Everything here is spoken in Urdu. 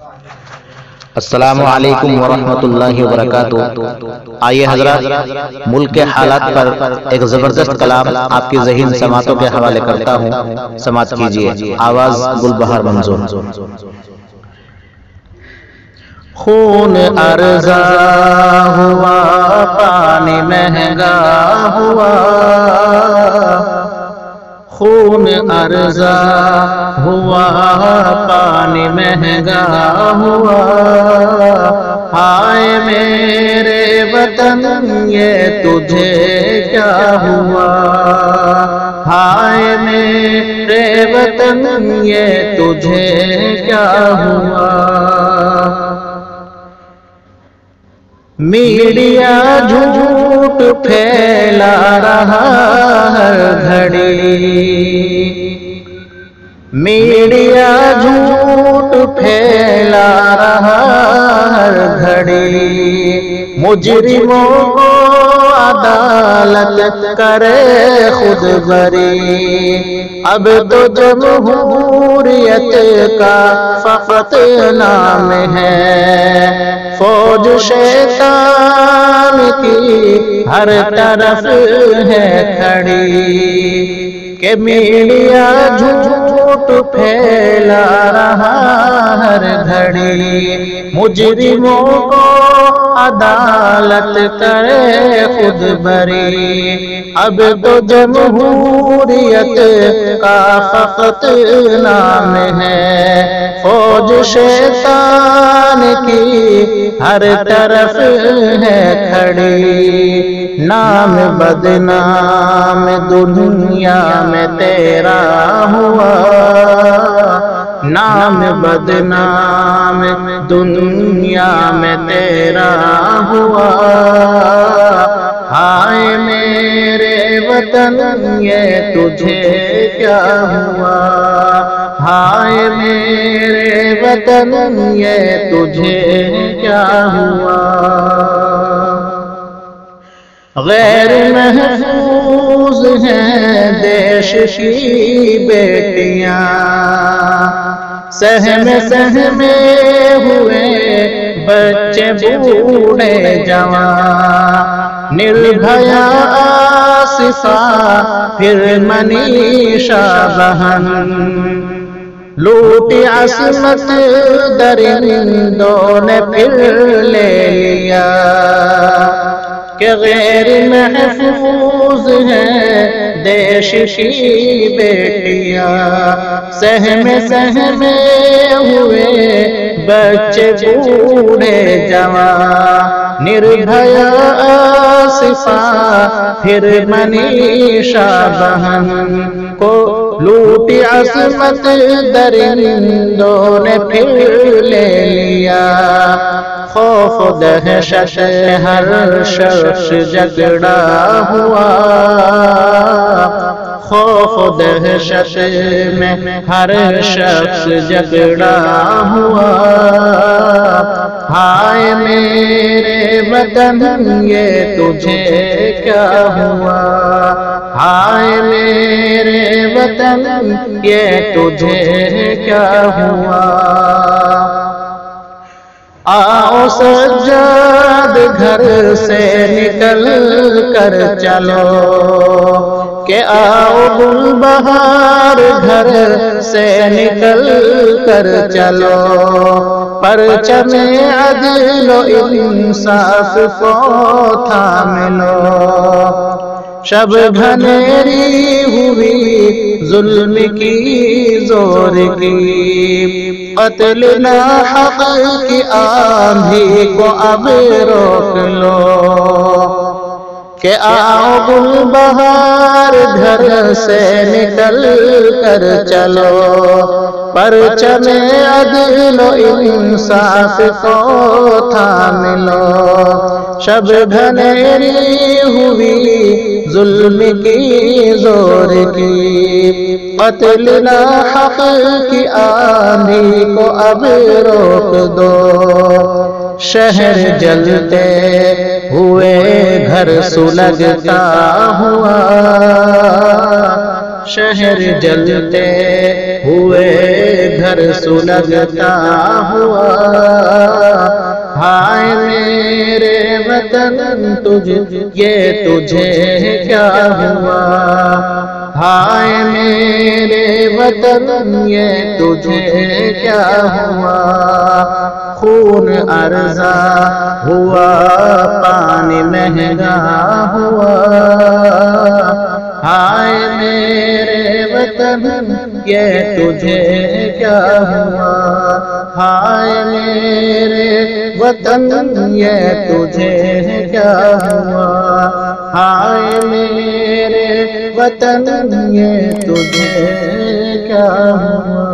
السلام علیکم ورحمۃ اللہ وبرکاتہ۔ آئیے حضرات، ملک کے حالات پر ایک زبردست کلام آپ کی ذہین سماعتوں کے حوالے کرتا ہوں، سماعت کیجیے۔ آواز گلبہار منظور۔ خون ارزاں ہوا، پانی مہنگا ہوا، خون ارزاں ہوا، پانی مہنگا ہوا، ہائے میرے وطن یہ تجھے کیا ہوا، ہائے میرے وطن یہ تجھے کیا ہوا۔ میڈیا جھوٹ پھیلا رہا ہر گھڑی، میڈیا جھوٹ پھیلا رہا ہر گھڑی، مجرموں کو عدالت کرے خود بری، اب تو جمہوریت کا فقط نام ہے، فوج شیطان کی ہر طرف ہے کھڑی، کہ میڈیا جھوٹ پھیلا رہا ہر گھڑی، مجرموں کو عدالت کرے خود بری، اب تو جمہوریت کا فقط نام ہے، فوج شیطان کی ہر طرف ہے کھڑی، نام بدنام دنیا میں تیرا ہوا، نام بدنام دنیا میں تیرا ہوا، ہائے میرے وطن یہ تجھے کیا ہوا، ہائے میرے وطن یہ تجھے کیا ہوا۔ غیر محفوظ ہیں دیش کی بیٹیاں، سہمے سہمے ہوئے بچے بوڑھے جوان، نربھیا آصفا پھر منیشا بہن، لوٹی عصمت درندوں نے پھر لے لیا، کہ غیر محفوظ ہیں دیش کی بیٹیاں، سہمے سہمے ہوئے بچے بوڑھے جوان، نربھیا آصفا پھر منیشا بہن کو لوٹی عصمت درندوں نے پھر لے لیا، خوف دہشت ہر شخص جگڑا ہوا، خوف دہشت میں ہر شخص جگڑا ہوا، ہائے میرے وطن یہ تجھے کیا ہوا، ہائے میرے وطن یہ تجھے کیا ہوا۔ آؤ سجاد گھر سے نکل کر چلو، کہ آؤ گلبہار گھر سے نکل کر چلو، پرچم عدل و انصاف کو تھام لو، شب گھنیری ہوئی ظلم کی زور کی، قتل ناحق کی آندھی کو اب روک لو، کہ آؤ گلبہار گھر سے نکل کر چلو، پرچم عدل و انصاف کو تھام لو، شب گھنیری ہوئی ظلم کی زور کی، قتل ناحق کی آندھی کو اب روک دو، شہر جلتے ہوئے گھر سلگتا ہوا، شہر جلتے ہوئے گھر سلگتا ہوا، ہائے میرے وطن تجھے کیا ہوا، ہائے میرے وطن تجھے کیا ہوا، خون ارزا ہوا پانی مہنگا ہوا، ہائے میرے وطن تجھے کیا ہوا، ہائے میرے وطن تجھے کیا ہوا، ہائے میرے وطن تجھے کیا ہوا۔